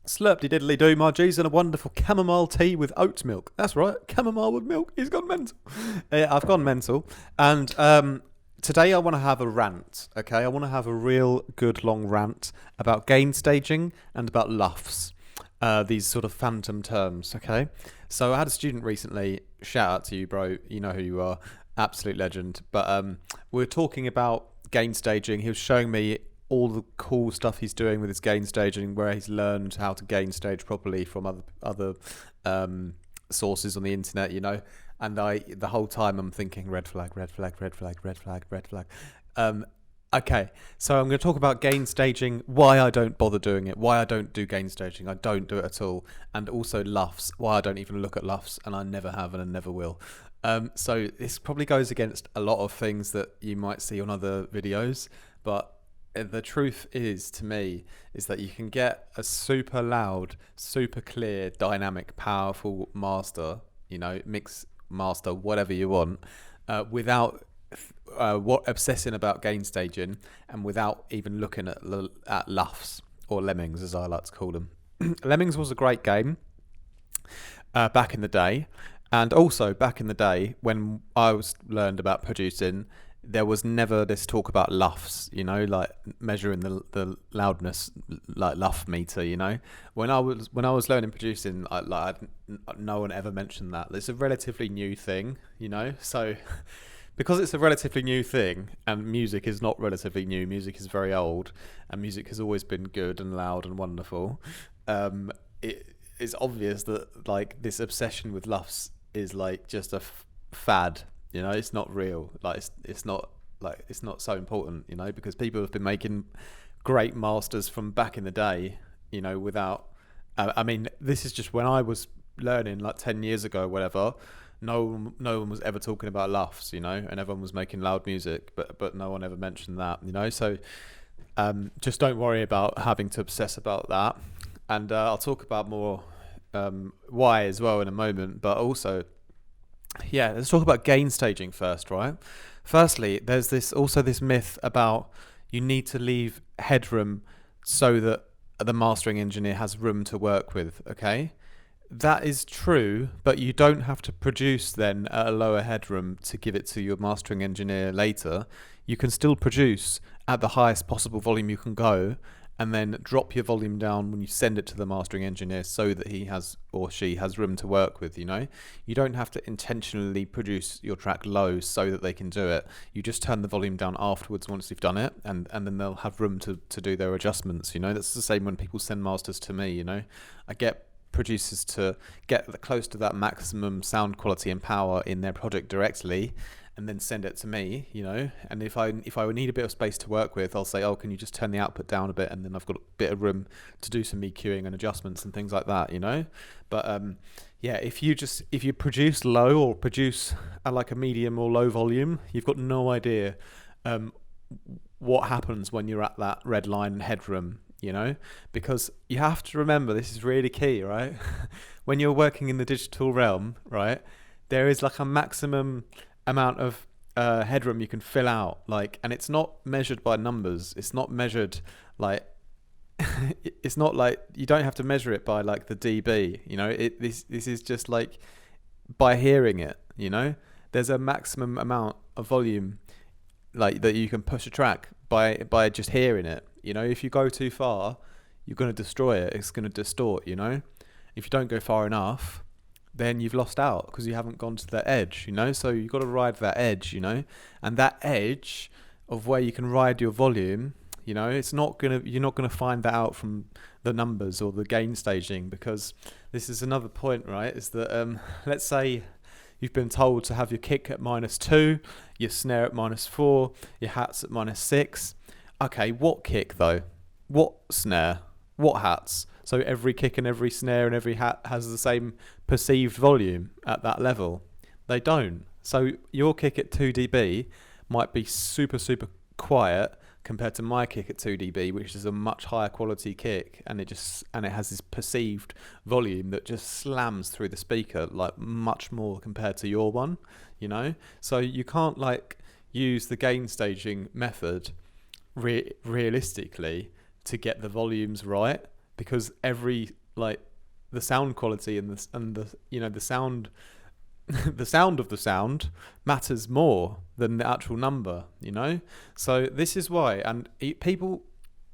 Slurpty diddly do, my G's, and a wonderful chamomile tea with oat milk. That's right, chamomile with milk. He's gone mental. I've gone mental. And today I want to have a rant, okay? I want to have a real good long rant about gain staging and about LUFs. These sort of phantom terms, okay? So I had a student recently, shout out to you, bro. You know who you are. Absolute legend. But we were talking about gain staging. He was showing me all the cool stuff he's doing with his gain staging, where he's learned how to gain stage properly from other sources on the internet, you know. And the whole time I'm thinking red flag, red flag, red flag, red flag, red flag. Okay, so I'm going to talk about gain staging, why I don't bother doing it, why I don't do gain staging, I don't do it at all, and also LUFs, why I don't even look at LUFs, and I never have and I never will. So this probably goes against a lot of things that you might see on other videos, but the truth is, to me, is that you can get a super loud, super clear, dynamic, powerful master, you know, mix master, whatever you want, without obsessing about gain staging and without even looking at LUFs, or lemmings as I like to call them. Lemmings was a great game back in the day, and also back in the day when I was learned about producing, there was never this talk about LUFs, you know, like measuring the loudness, like LUF meter, you know. When I was learning producing, no one ever mentioned that. It's a relatively new thing, you know. So because it's a relatively new thing, and music is not relatively new, music is very old, and music has always been good and loud and wonderful. It's obvious that like this obsession with LUFs is like just a fad. You know, it's not real. Like it's not so important. You know, because people have been making great masters from back in the day. You know, without. I mean, this is just when I was learning, like 10 years ago, or whatever. No one was ever talking about LUFs. You know, and everyone was making loud music, but no one ever mentioned that. You know, so just don't worry about having to obsess about that. And I'll talk about more why as well in a moment, but also. Yeah, let's talk about gain staging first, right? Firstly, there's this myth about you need to leave headroom so that the mastering engineer has room to work with, okay? That is true, but you don't have to produce then at a lower headroom to give it to your mastering engineer later. You can still produce at the highest possible volume you can go, and then drop your volume down when you send it to the mastering engineer so that he has or she has room to work with, you know? You don't have to intentionally produce your track low so that they can do it. You just turn the volume down afterwards once you've done it, and then they'll have room to do their adjustments, you know? That's the same when people send masters to me, you know? I get producers to get close to that maximum sound quality and power in their project directly, and then send it to me, you know. And if I need a bit of space to work with, I'll say, oh, can you just turn the output down a bit, and then I've got a bit of room to do some EQing and adjustments and things like that, you know. But yeah, if you produce low or produce at like a medium or low volume, you've got no idea what happens when you're at that red line headroom, you know, because you have to remember, this is really key, right? When you're working in the digital realm, right, there is like a maximum amount of headroom you can fill out, like, and it's not measured by numbers. It's not measured like it's not like you don't have to measure it by like the dB, you know. This is just like by hearing it, you know. There's a maximum amount of volume like that you can push a track by just hearing it, you know. If you go too far, you're going to destroy it. It's going to distort, you know. If you don't go far enough, then you've lost out because you haven't gone to that edge, you know. So you've got to ride that edge, you know. And that edge of where you can ride your volume, you know, you're not gonna find that out from the numbers or the gain staging, because this is another point, right? Is that let's say you've been told to have your kick at -2, your snare at -4, your hats at -6. Okay, what kick though? What snare? What hats? So every kick and every snare and every hat has the same perceived volume at that level. They don't. So your kick at 2 dB might be super, super quiet compared to my kick at 2 dB, which is a much higher quality kick, and it has this perceived volume that just slams through the speaker like much more compared to your one, you know? So you can't like use the gain staging method realistically to get the volumes right, because every like the sound quality and the the sound the sound of the sound matters more than the actual number, So this is why, and people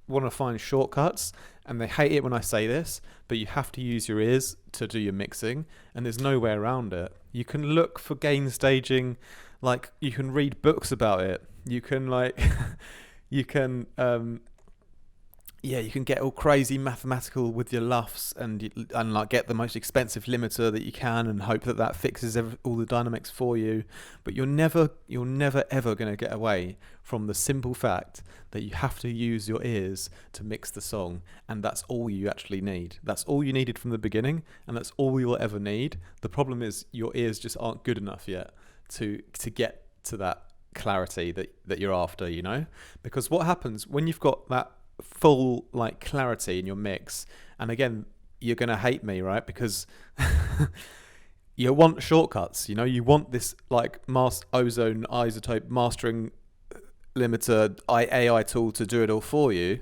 want to find shortcuts, and they hate it when I say this, but you have to use your ears to do your mixing, and there's no way around it. You can look for gain staging, like you can read books about it. You can you can you can get all crazy mathematical with your LUFs and like get the most expensive limiter that you can and hope that fixes all the dynamics for you. But you're never ever going to get away from the simple fact that you have to use your ears to mix the song, and that's all you actually need. That's all you needed from the beginning, and that's all you'll ever need. The problem is your ears just aren't good enough yet to get to that clarity that you're after, Because what happens when you've got that full like clarity in your mix, and again you're gonna hate me, right? Because you want shortcuts, you want this like ozone isotope mastering limiter AI tool to do it all for you,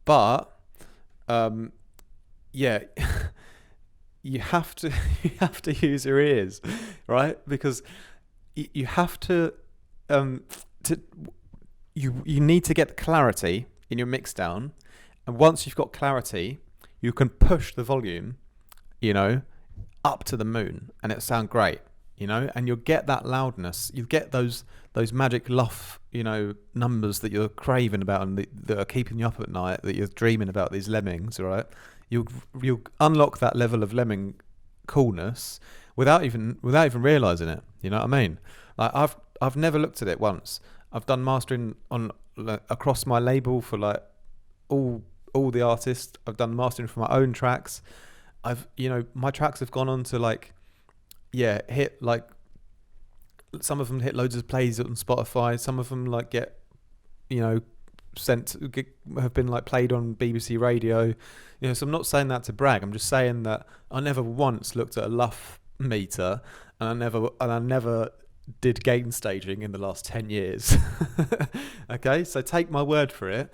but you have to use your ears, right? Because you have to you need to get the clarity in your mix down, and once you've got clarity, you can push the volume, up to the moon, and it'll sound great, and you'll get that loudness. You get those magic LUF, numbers that you're craving about and that are keeping you up at night, that you're dreaming about, these lemmings, right? You'll unlock that level of lemming coolness without even realizing it. You know what I mean? Like I've never looked at it once. I've done mastering across my label for like all the artists. I've done mastering for my own tracks. My tracks have gone on to hit like, some of them hit loads of plays on Spotify. Some of them like get have been like played on BBC Radio. So I'm not saying that to brag. I'm just saying that I never once looked at a LUF meter, and I never did gain staging in the last 10 years. Okay, so take my word for it.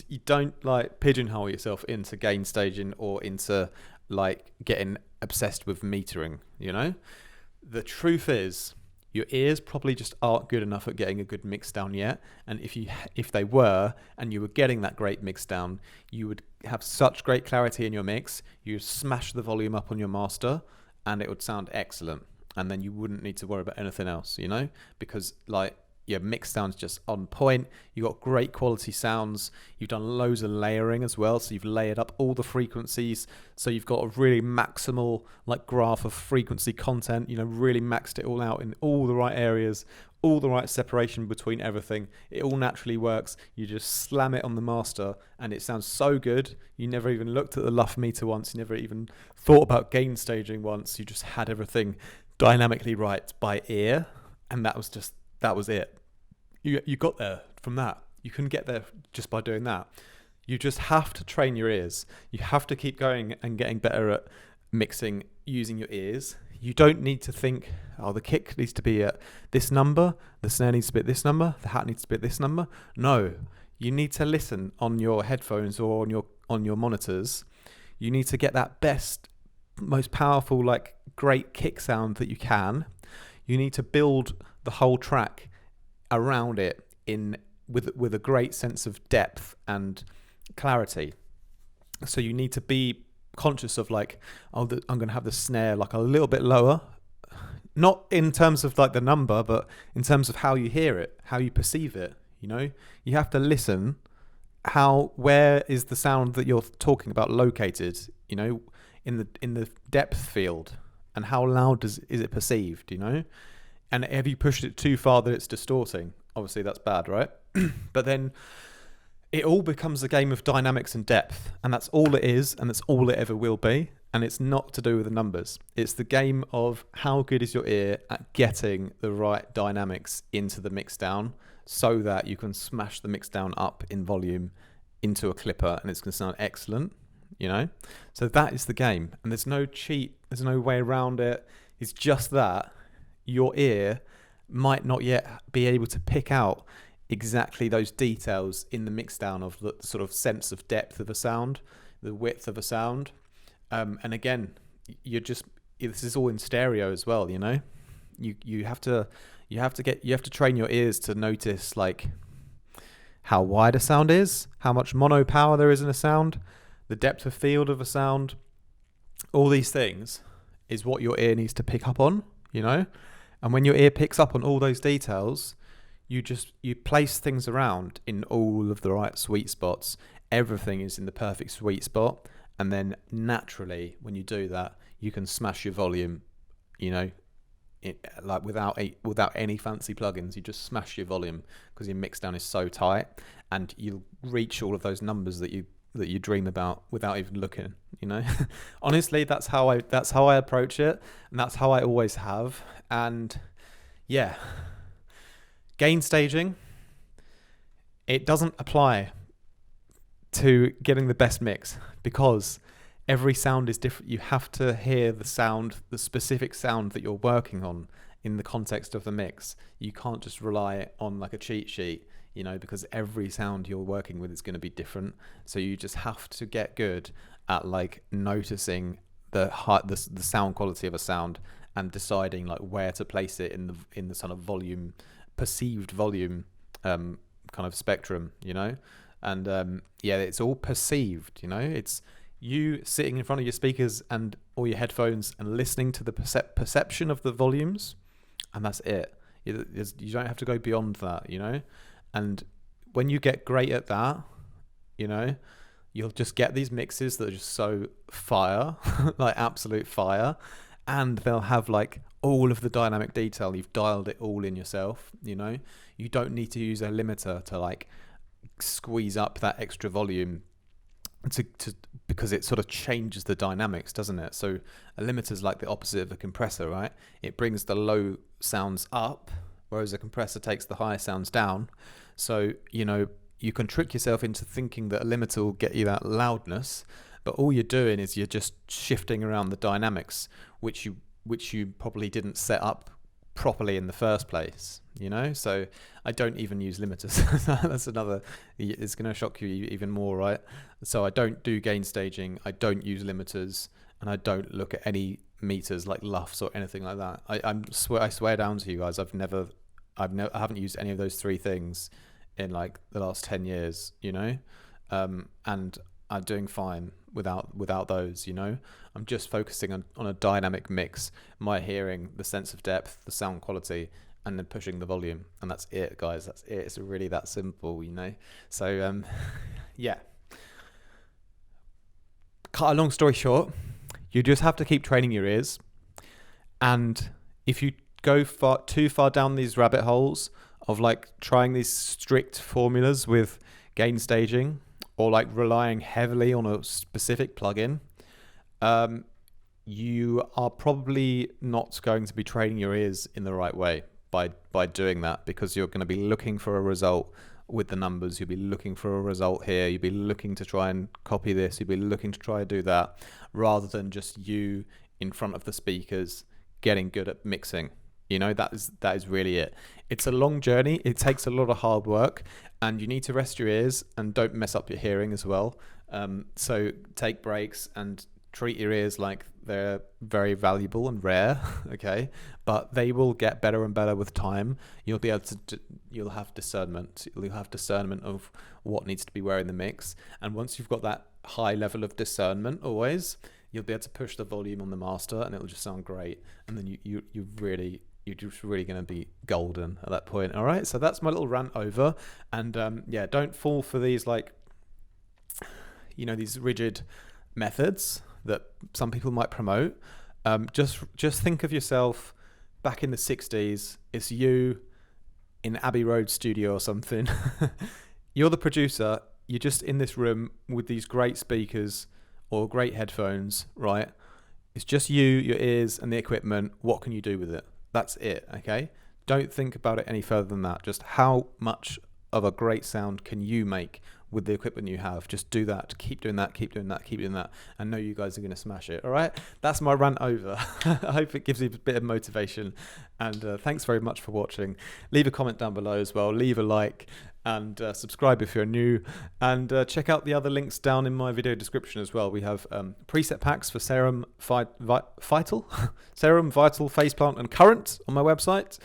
You don't like pigeonhole yourself into gain staging or into like getting obsessed with metering. The truth is, your ears probably just aren't good enough at getting a good mix down yet. And if they were, and you were getting that great mix down, you would have such great clarity in your mix. You'd smash the volume up on your master, and it would sound excellent. And then you wouldn't need to worry about anything else, because like your mix sounds just on point. You got great quality sounds. You've done loads of layering as well, so you've layered up all the frequencies. So you've got a really maximal like graph of frequency content. Really maxed it all out in all the right areas, all the right separation between everything. It all naturally works. You just slam it on the master, and it sounds so good. You never even looked at the LUF meter once. You never even thought about gain staging once. You just had everything dynamically right by ear, and that was it. You got there from that. You couldn't get there just by doing that. You just have to train your ears. You have to keep going and getting better at mixing using your ears. You don't need to think, the kick needs to be at this number, the snare needs to be at this number, the hat needs to be at this number. No, you need to listen on your headphones or on your monitors. You need to get that best, most powerful, like great kick sound that you can. You need to build the whole track around it with a great sense of depth and clarity. So you need to be conscious of like, I'm going to have the snare like a little bit lower, not in terms of like the number, but in terms of how you hear it, how you perceive it. You have to listen. Where is the sound that you're talking about located? In the depth field, and how loud is it perceived? And have you pushed it too far that it's distorting? Obviously that's bad, right? But then it all becomes a game of dynamics and depth, and that's all it is, and that's all it ever will be. And it's not to do with the numbers. It's the game of how good is your ear at getting the right dynamics into the mix down, so that you can smash the mix down up in volume into a clipper, and it's going to sound excellent. So that is the game, and there's no cheat. There's no way around it. It's just that your ear might not yet be able to pick out exactly those details in the mix down of the sort of sense of depth of a sound, the width of a sound. And again, this is all in stereo as well, you know. You have to train your ears to notice like how wide a sound is, how much mono power there is in a sound, the depth of field of a sound. All these things is what your ear needs to pick up on, you know. And when your ear picks up on all those details, you place things around in all of the right sweet spots. Everything is in the perfect sweet spot, and then naturally when you do that, you can smash your volume, you know, like without any fancy plugins. You just smash your volume because your mix down is so tight, and you'll reach all of those numbers that you dream about without even looking, you know. Honestly, that's how I approach it, and that's how I always have. And yeah, gain staging, it doesn't apply to getting the best mix because every sound is different. You have to hear the specific sound that you're working on in the context of the mix. You can't just rely on like a cheat sheet, you know, because every sound you're working with is going to be different. So you just have to get good at like noticing the sound quality of a sound and deciding like where to place it in the sort of volume, perceived volume kind of spectrum, you know. And yeah, it's all perceived, you know. It's you sitting in front of your speakers and or your headphones and listening to the perception of the volumes, and that's it. You don't have to go beyond that, you know. And when you get great at that, you know, you'll just get these mixes that are just so fire, like absolute fire, and they'll have like all of the dynamic detail. You've dialed it all in yourself, you know. You don't need to use a limiter to like squeeze up that extra volume to because it sort of changes the dynamics, doesn't it? So a limiter is like the opposite of a compressor, right? It brings the low sounds up, whereas a compressor takes the high sounds down. So, you know, you can trick yourself into thinking that a limiter will get you that loudness, but all you're doing is you're just shifting around the dynamics, which you probably didn't set up properly in the first place, you know. So I don't even use limiters. That's another, it's going to shock you even more, right? So I don't do gain staging, I don't use limiters, and I don't look at any meters like LUFs or anything like that. I swear down to you guys, I haven't used any of those three things in like the last 10 years, you know. And I'm doing fine without those, you know. I'm just focusing on a dynamic mix, my hearing, the sense of depth, the sound quality, and then pushing the volume. And that's it, guys. That's it. It's really that simple, you know. So, yeah. Cut a long story short, you just have to keep training your ears. And if you go too far down these rabbit holes of like trying these strict formulas with gain staging, or like relying heavily on a specific plugin, you are probably not going to be training your ears in the right way by doing that, because you're going to be looking for a result with the numbers. You'll be looking for a result here. You'll be looking to try and copy this. You'll be looking to try and do that, rather than just you in front of the speakers getting good at mixing. You know, that is really it. It's a long journey. It takes a lot of hard work, and you need to rest your ears and don't mess up your hearing as well. So take breaks and treat your ears like they're very valuable and rare, okay? But they will get better and better with time. You'll be able to, you'll have discernment. You'll have discernment of what needs to be where in the mix. And once you've got that high level of discernment, always, you'll be able to push the volume on the master, and it'll just sound great. And then you're just really going to be golden at that point. All right, so that's my little rant over. And yeah, don't fall for these, like, you know, these rigid methods that some people might promote. Just think of yourself back in the 60s. It's you in Abbey Road studio or something. You're the producer. You're just in this room with these great speakers or great headphones, right? It's just you, your ears, and the equipment. What can you do with it? That's it, okay? Don't think about it any further than that. Just how much of a great sound can you make with the equipment you have. Just do that. Keep doing that. Keep doing that. Keep doing that. And know you guys are going to smash it. All right. That's my rant over. I hope it gives you a bit of motivation. And thanks very much for watching. Leave a comment down below as well. Leave a like. And subscribe if you're new, and check out the other links down in my video description as well. We have preset packs for Serum, Vital, Serum, Vital, Faceplant, and Current on my website.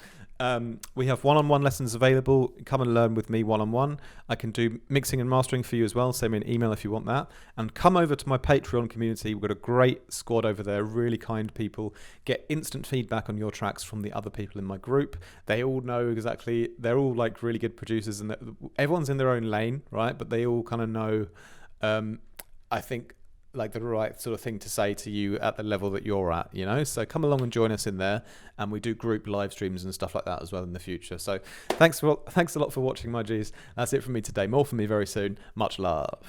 We have one-on-one lessons available. Come and learn with me one-on-one. I can do mixing and mastering for you as well. Send me an email if you want that. And come over to my Patreon community. We've got a great squad over there, really kind people. Get instant feedback on your tracks from the other people in my group. They all know exactly, they're all like really good producers, and everyone's in their own lane, right? But they all kind of know, I think, like the right sort of thing to say to you at the level that you're at, you know. So come along and join us in there, and we do group live streams and stuff like that as well in the future. So thanks a lot for watching, my G's. That's it from me today. More from me very soon. Much love.